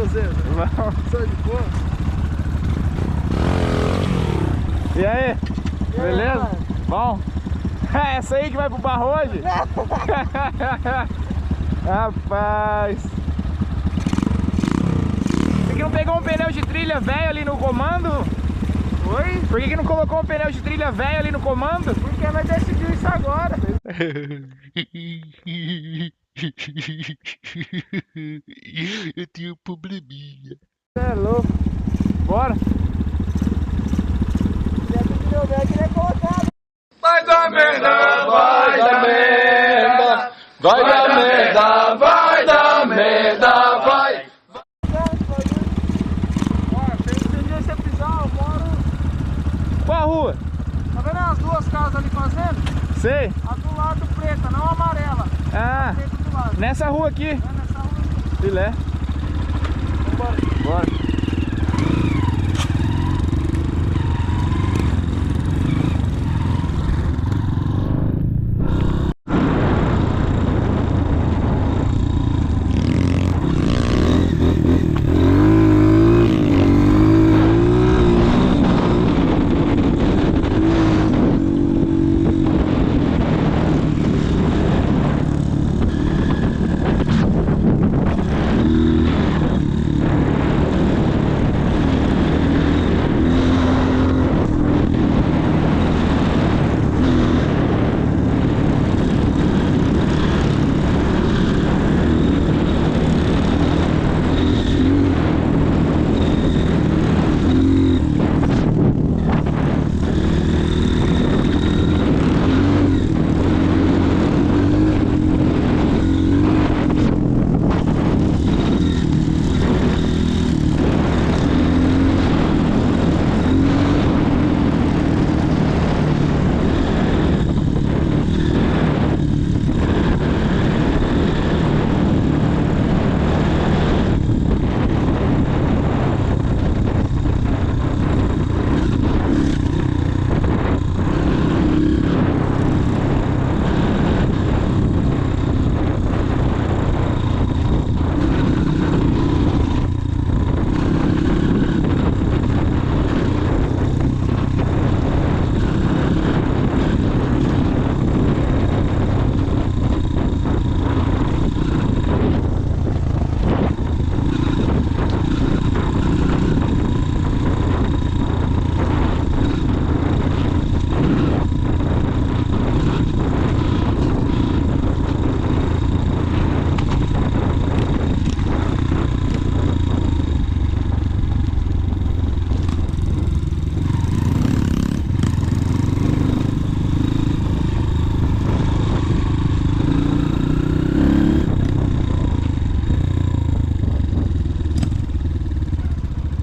você? Vamos. Sou de boa. E aí? Beleza? Mano? Bom? É essa aí que vai pro barro hoje? Rapaz. Por que não pegou um pneu de trilha velho ali no comando? Oi? Por que não colocou um pneu de trilha velho ali no comando? Porque nós decidiu isso agora. Eu tenho um probleminha. Você é louco. Bora? Vai dar merda, vai dar merda. Vai dar merda, vai dar merda, vai. Bora, tem que entender esse episódio, eu moro. Qual a rua? Tá vendo as duas casas ali fazendo? Sei. A do lado preta, não a amarela. Ah, A preta do lado. nessa rua aqui. É nessa rua aqui. Filé. Vambora. Bora.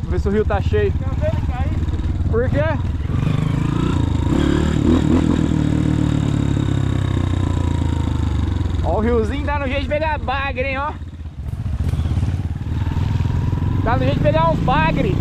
Ver se o rio tá cheio. Quer ver ele cair? Por quê? Ó, o riozinho tá no jeito de pegar bagre, hein, ó. Tá no jeito de pegar um bagre.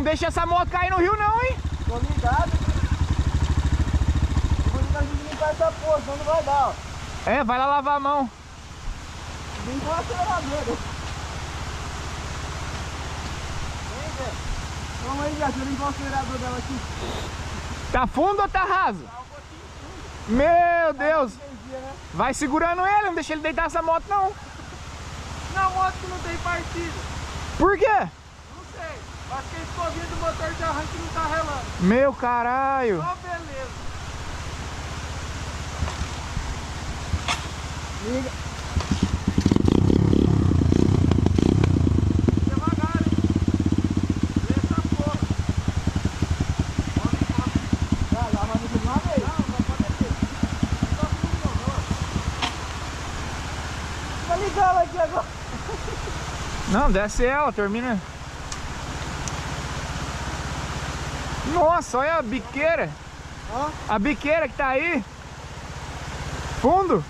deixa essa moto cair no rio não, hein? Tô ligado. Eu vou ligar de limpar essa porra, senão não vai dar, ó. É, vai lá lavar a mão. Vem com o acelerador. Vem, velho. Vamos aí, Gato, eu limpar o acelerador dela aqui. Tá fundo ou tá raso? Meu Deus. Vai segurando ele, não deixa ele deitar essa moto não. Não, moto que não tem partida. Por quê? Não sei. Acho que a escovinha do motor de arranque não tá relando. Meu caralho. Só beleza. Liga. Devagar, hein? Vê essa porra. Vai lá, mas de uma vez. Não pode descer. Não tá fundo não. Tá ligando aqui agora. Não, desce ela, termina. Nossa, olha a biqueira. Ó. A biqueira que tá aí. Fundo.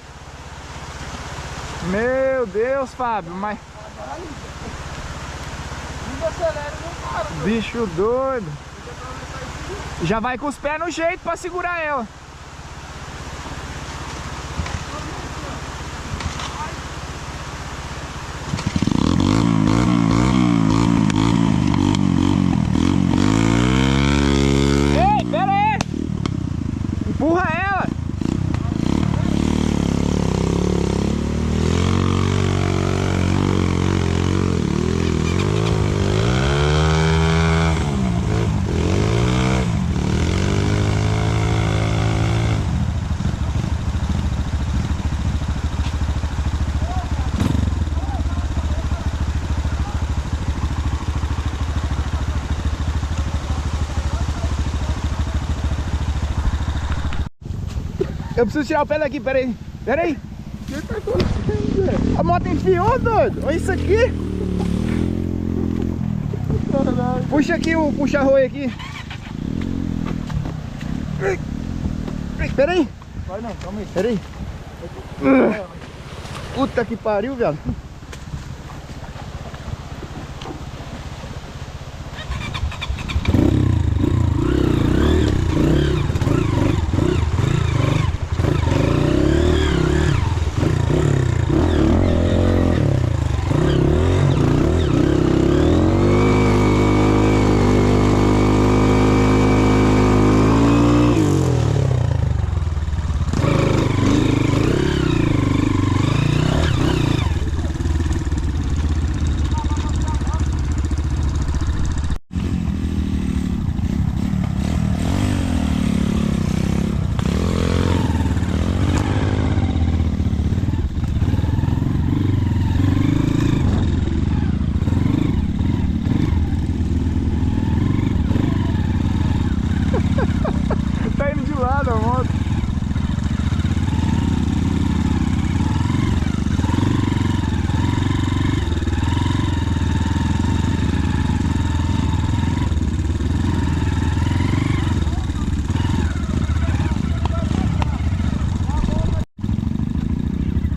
Meu Deus, Fábio, mas... Não acelera, não para. Bicho doido. Já vai com os pés no jeito pra segurar ela. Ei, pera aí. Empurra ela. Eu preciso tirar o pé daqui, peraí. Peraí. O que tá acontecendo, velho? A moto enfiou, doido. Olha isso aqui. Caralho. Puxa aqui o puxa-rolho aqui. Peraí. Vai não, calma aí. Peraí. Puta que pariu, viado. Tá indo de lado a moto.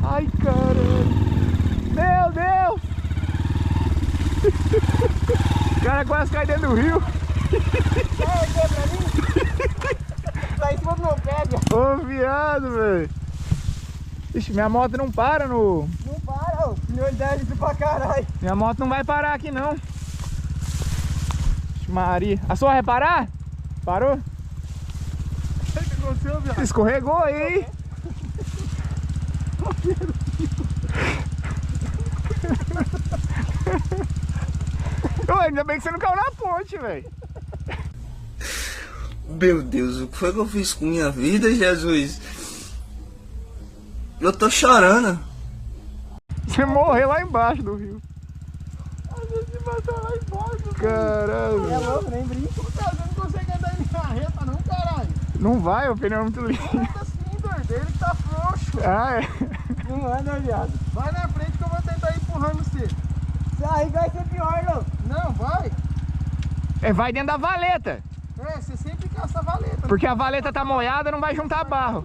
Ai, caralho. Meu Deus. O cara quase cai dentro do rio. Sai pra mim. Tá em cima do meu pé, velho. Ô, viado, velho. Ixi, minha moto não para no... Não para, ô. Pneu débito pra caralho. Minha moto não vai parar aqui, não. Ixi, Maria. A sua vai parar? Parou? O que aconteceu, viado? Escorregou aí, hein? Ô, ainda bem que você não caiu na ponte, velho. Meu Deus, o que foi que eu fiz com minha vida, Jesus? Eu tô chorando. Você morreu lá embaixo do rio. A gente matou lá embaixo. Caralho. É louco, nem brinco. Cara, você não consegue andar em carreta não, caralho. Não vai, o pneu é muito lindo. Anda assim, doido. Ele que tá frouxo. Ah, é. Não anda, viado. Vai na frente que eu vou tentar ir empurrando você. Se aí vai ser pior, não. Não, vai. É, vai dentro da valeta. É, você sempre caça a valeta. Porque a valeta tá molhada, não vai juntar barro.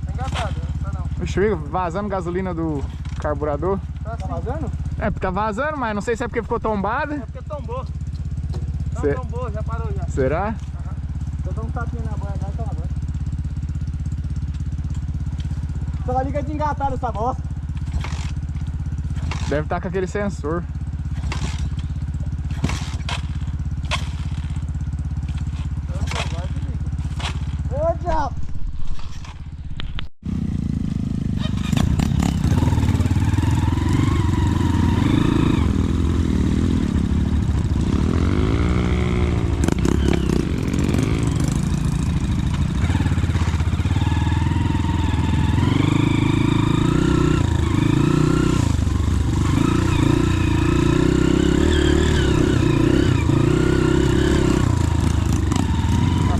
Tá engatado, tá não. Deixa eu ver, vazando gasolina do carburador. Tá vazando? É, tá vazando, mas não sei se é porque ficou tombada. É porque tombou. Cê- tão boa, já parou já. Será? Tô dando um tapinha na boia, dá aquela boia. Só liga de engatar essa bosta. Deve estar com aquele sensor. Ô, diabo!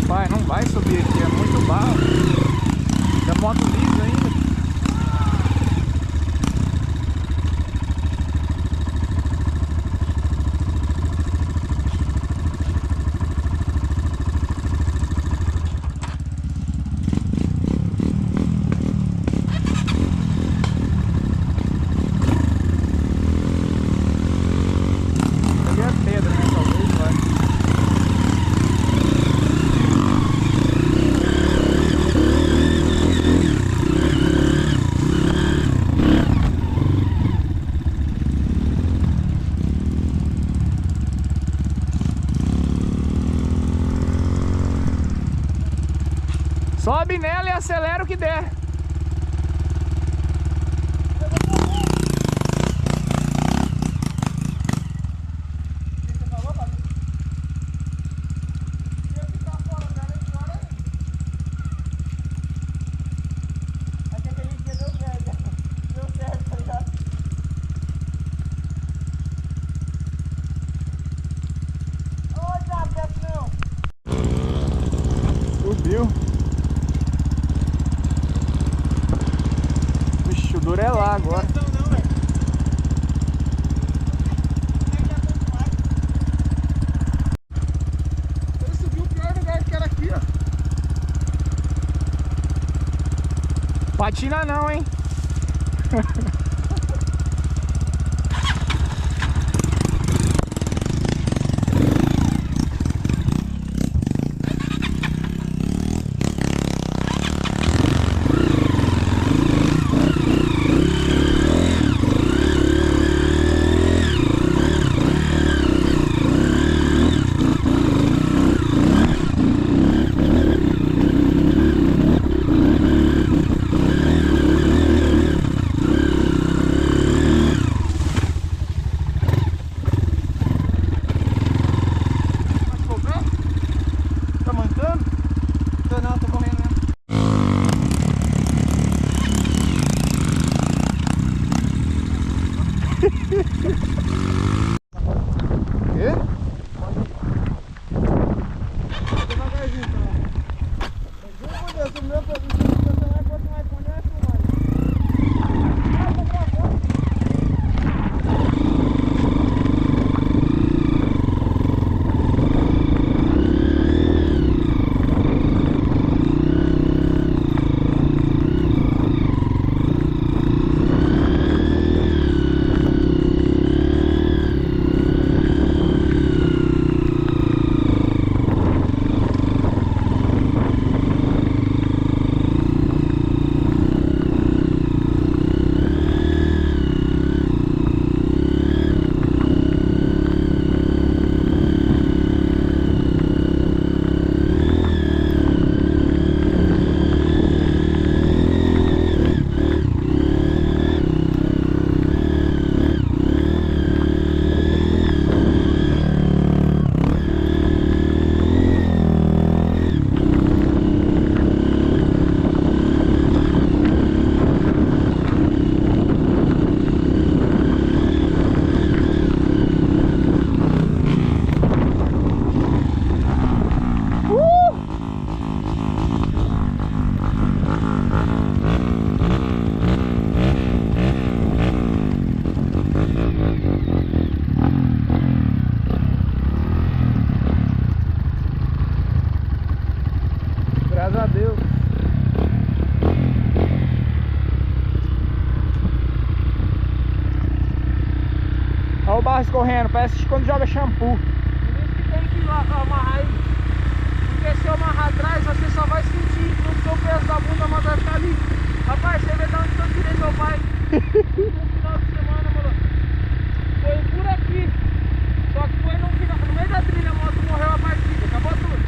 Rapaz, não vai subir aqui, é muito barro. Da moto lisa ainda. Peguei a pedra, né? Talvez vai. Sobe nela e acelera o que der. Subiu. Vixe, o duro é lá agora. Ele subiu o pior lugar que era aqui, ó. Patina não, hein? Tá mancando? Tô não, tô morrendo mesmo. Quê? Devagarzinho, então. Juro por Deus, o meu personagem quanto mais iPhone é filmado. Ah, tô gravando. Graças a Deus. Olha o barro escorrendo, parece quando joga shampoo. Por isso que tem que ir lá amarrar ele. Porque se eu amarrar atrás, você só vai sentir no seu peso da bunda, mas vai ficar ali. Rapaz, você vê de onde eu tirei meu pai no final de semana, mano. Foi por aqui. Só que foi no meio da trilha, a moto morreu a partida, acabou tudo.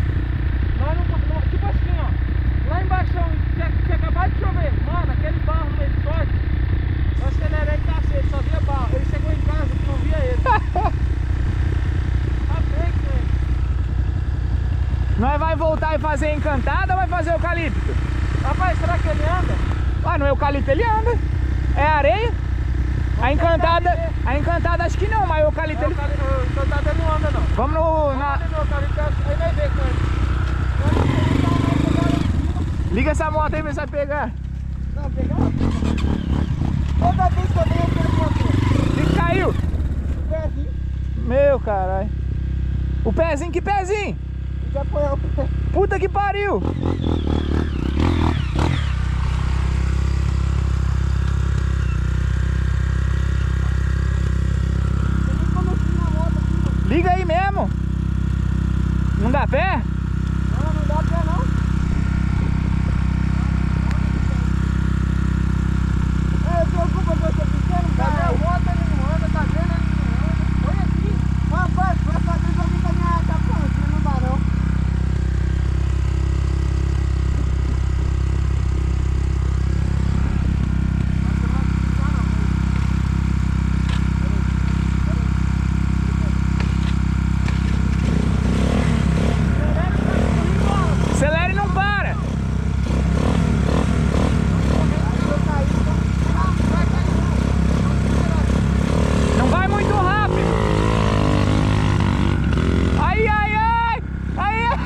Nós não, tipo assim, ó. Lá embaixo, tinha acabado de chover. Mano, aquele barro no meio de sorte. Eu acelerei cacete, só via barro. Ele chegou em casa que não via ele. Tá feio, velho. Nós vai voltar e fazer encantada ou vai fazer eucalipto? Rapaz, será que ele anda? Ah, no eucalipto ele anda. É areia? A encantada acho que não, mas o eucalipto ele... O encantado ele não anda, não. Vamos no... Vamos no eucalipto, aí vai ver com ele. Liga essa moto aí, vê se vai pegar. Não, pegar? Toda vez que eu venho, eu perco uma coisa. O que caiu? O pezinho. Meu caralho. O pezinho, que pezinho? Já foi o pé. Puta que pariu. Liga aí mesmo. Não dá pé? Não, não dá pé não. Eu preocupa com você pequeno, cara. Cadê a moto? Ele não anda, tá vendo? Ele não anda. Olha aqui. Rapaz, essa vez eu vim com a minha capão, mas não dá não. Acelera e não para. Não vai muito rápido. Ai, ai, ai. Ai, ai.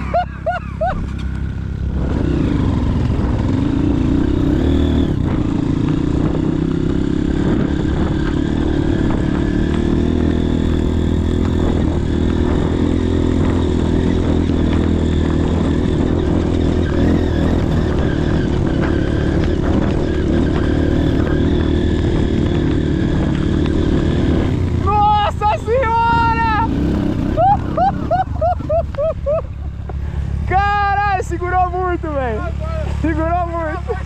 Nossa senhora! Caralho, segurou muito, velho. Segurou muito.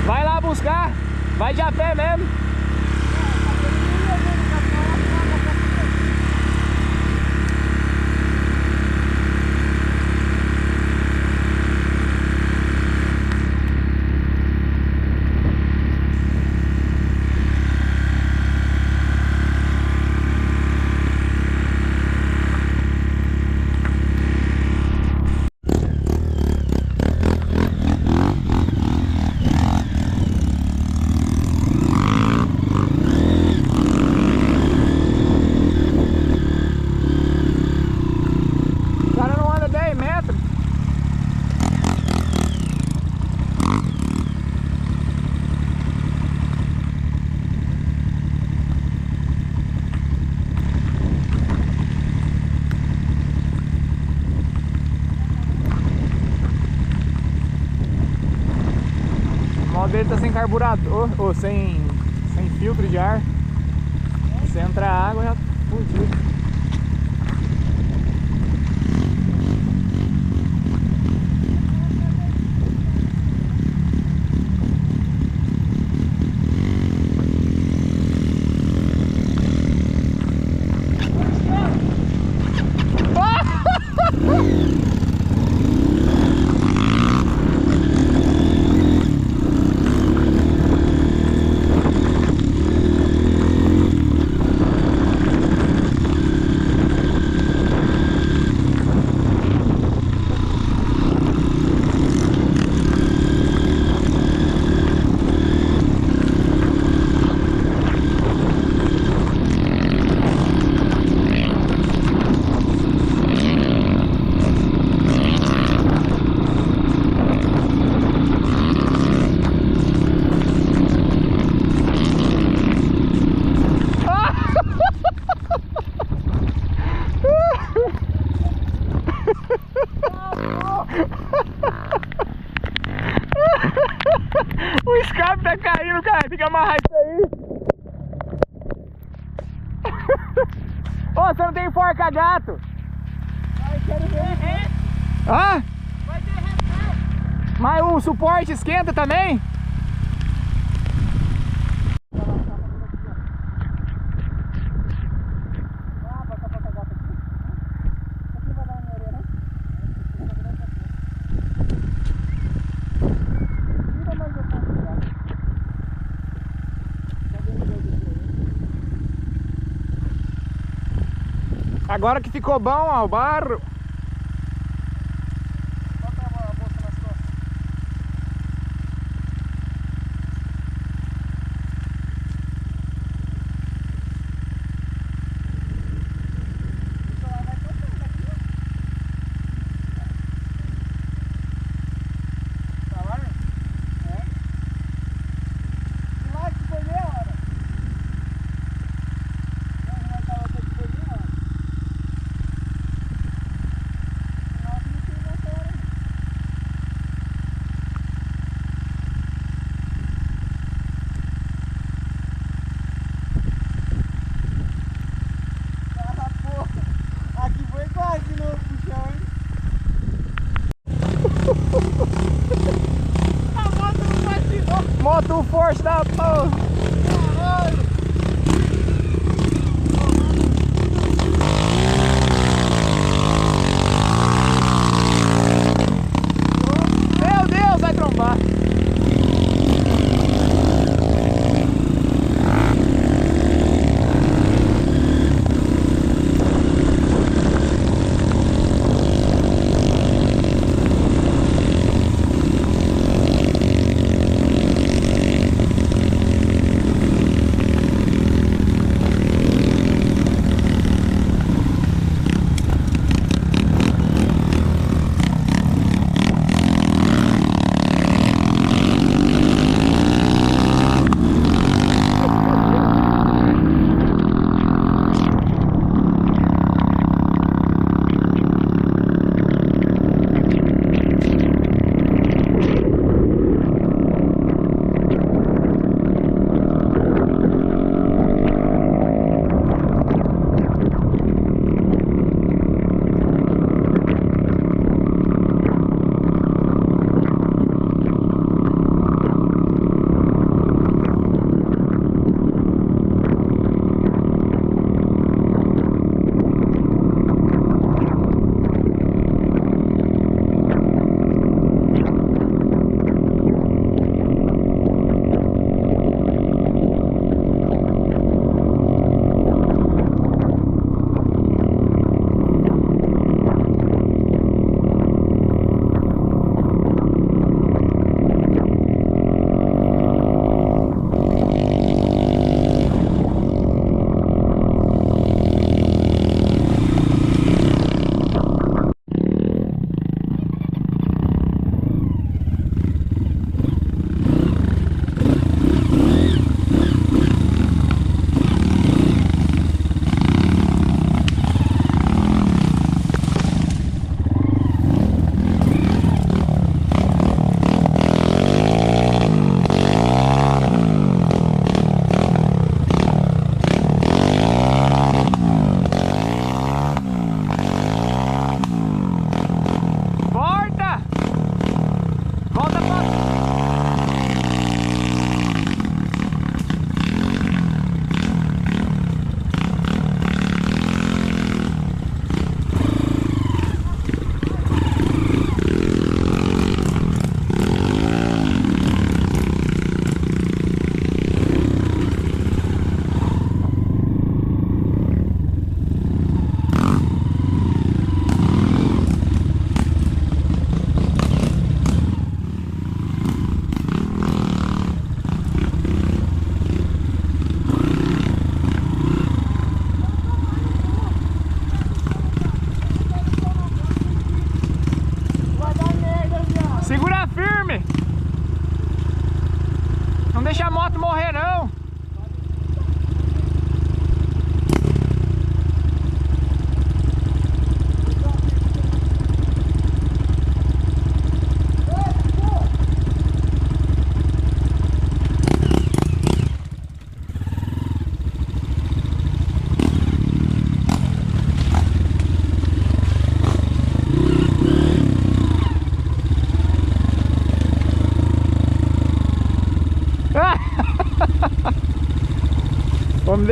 Vai lá buscar. Vai de a pé mesmo. O cara não anda 10 metros. O modo dele tá sem carburador, ou sem filtro de ar. Se entrar água já fudiu. você não tem enforca-gato? Vai, quero ver. Hã? Vai derreter. Mas o suporte esquenta também? Agora que ficou bom, ó, o barro. Bota a bolsa nas costas. Vai tocando aqui. Tá lá, né? É. E lá que foi meia hora. Não, tá outra que foi meia hora. Aqui foi quase de novo pro chão, hein? A moto não vai de novo. Moto força da porra. Caralho. Meu Deus, vai trombar.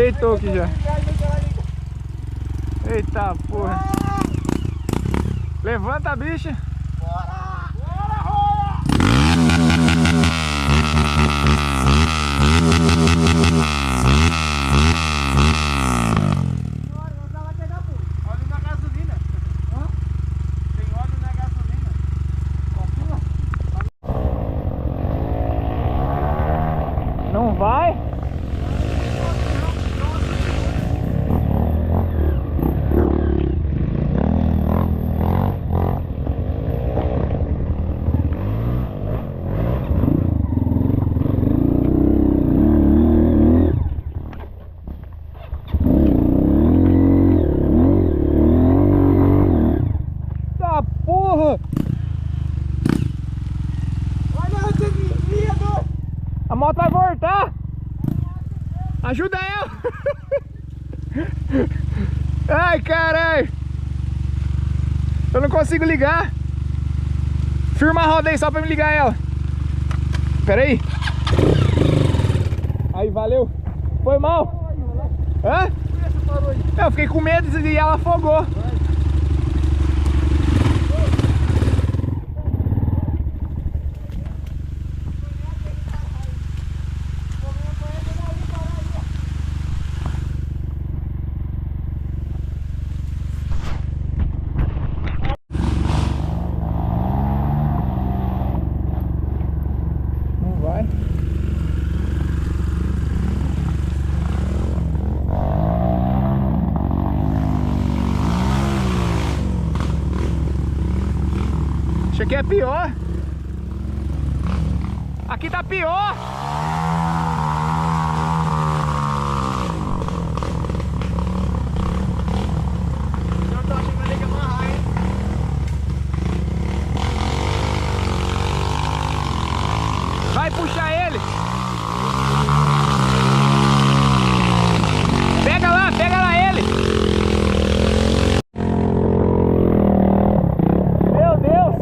deitou aqui já. Eita porra. Levanta a bicha. Bora! Bora, rola! Óleo na gasolina. Hã? Tem óleo na gasolina. Não vai? Tá porra! Olha o desvio! A moto vai voltar! Ajuda eu! Ai, caralho! Eu não consigo ligar! Firma a roda aí só pra me ligar ela! Pera aí! Aí, valeu! Foi mal! Hã? Eu fiquei com medo e ela afogou! Não vai. Isso aqui é pior. Aqui tá pior. Eu tô achando que vai ter que amarrar, hein? Vai puxar ele. Pega lá ele. Meu Deus.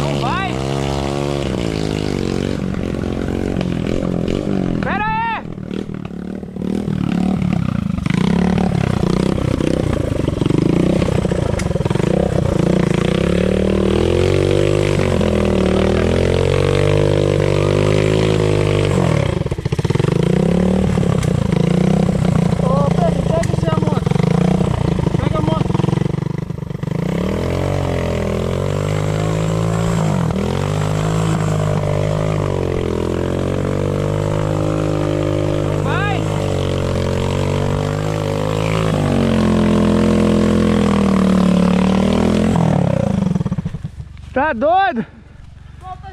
Não vai. Pera aí. Ô, Pedro, pega você a moto. Pega a moto. Vai. Tá doido? Solta a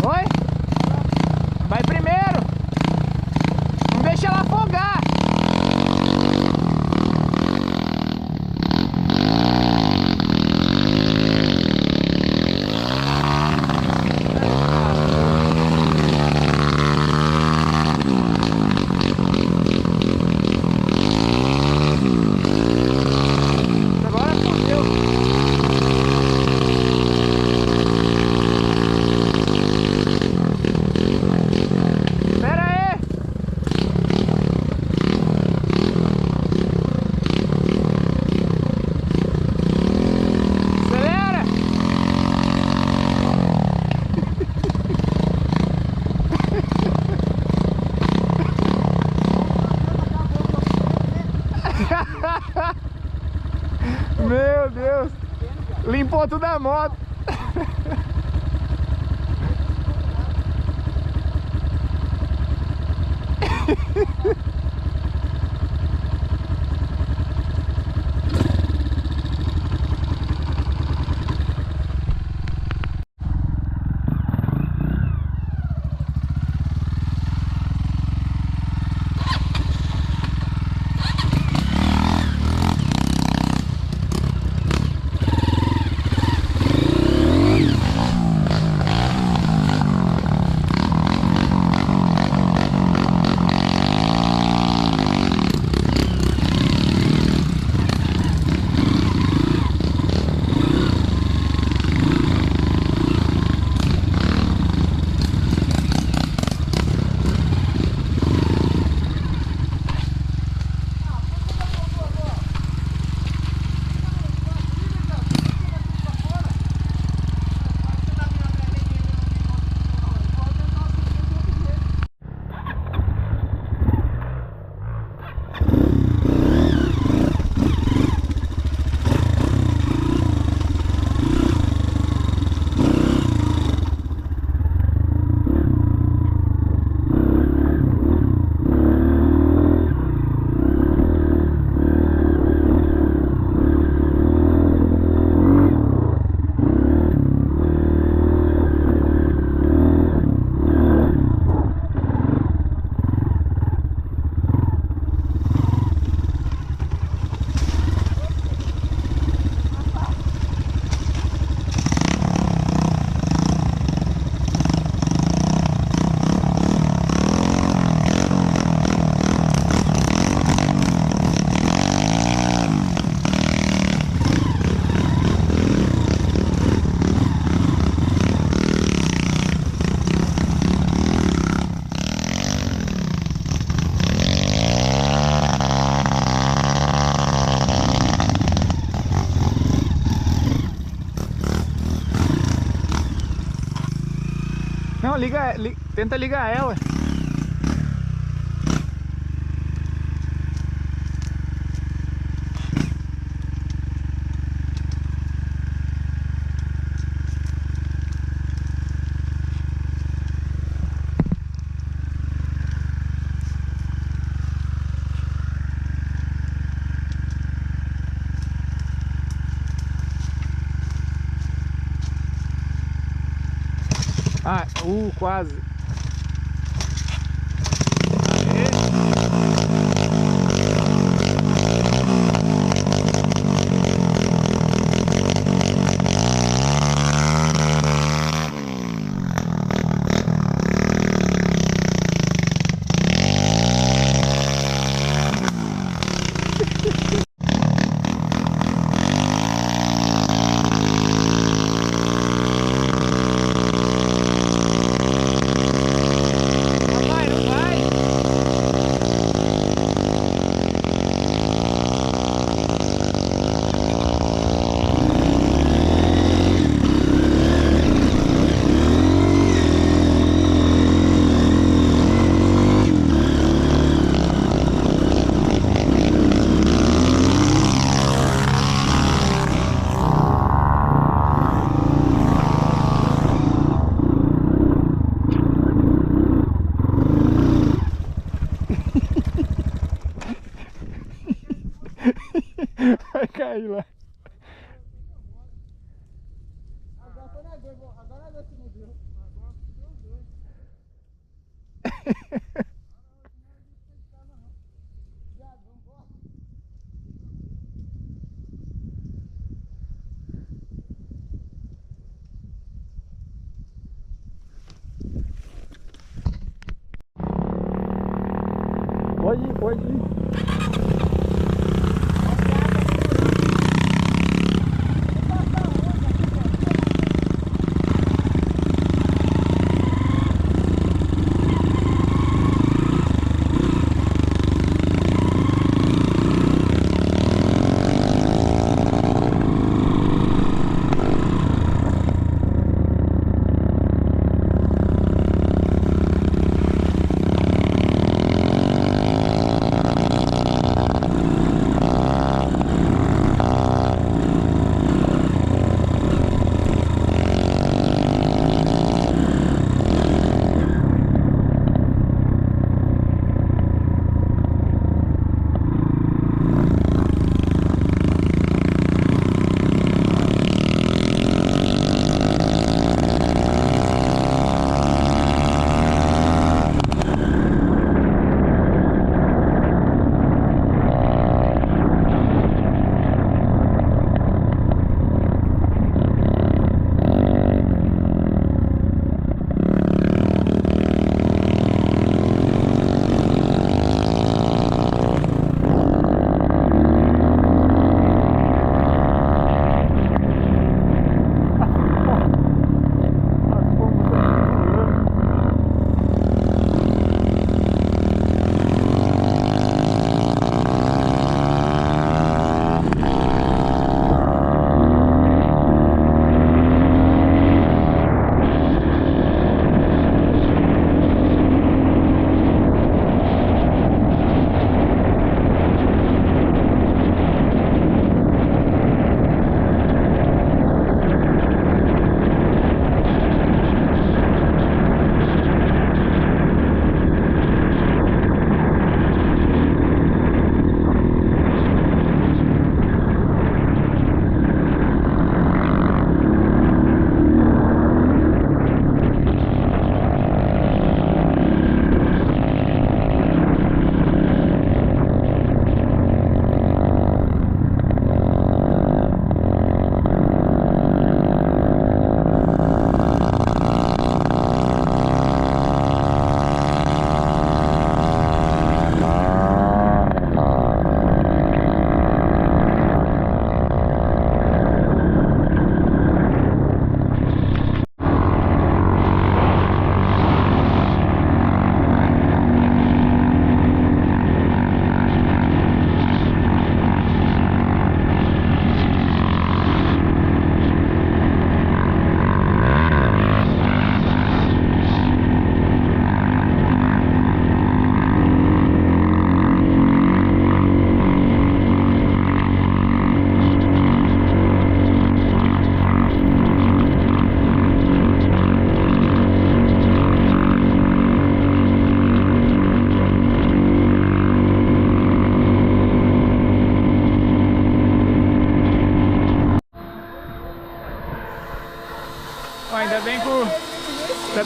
Oi? Vai primeiro. Não deixa ela afogar. Agora fodeu. Pera aí. Acelera. Meu Deus. Limpou tudo a moto. Não, tenta ligar ela. Ah, quase. Vai, não vai? Vai cair lá. Agora é que não deu. Agora deu os dois. Pode ir, pode ir.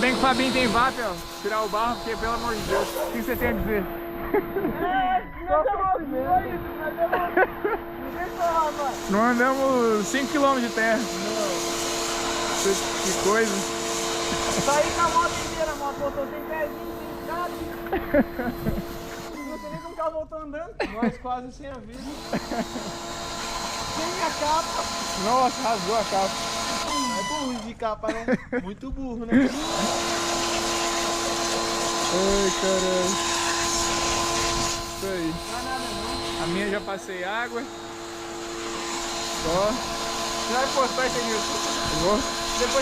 bem que o Fabinho tem VAP, ó. Tirar o barro, porque pelo amor de Deus. O que você tem a dizer? Só demorou isso, mas demorou. Não deixou, rapaz. Não andamos 5 km de terra. Que coisa. Saí com a moto inteira, a moto voltou sem pezinho, sem escada. Não sei nem como que ela voltou andando. Nós quase sem aviso. Sem a capa. Nossa, rasgou a capa. É burro de capa, né? Muito burro, né? Ai, caralho. Isso aí. Não é nada não. A minha já passei água. Só. Você vai postar isso aí no YouTube? Vou. Depois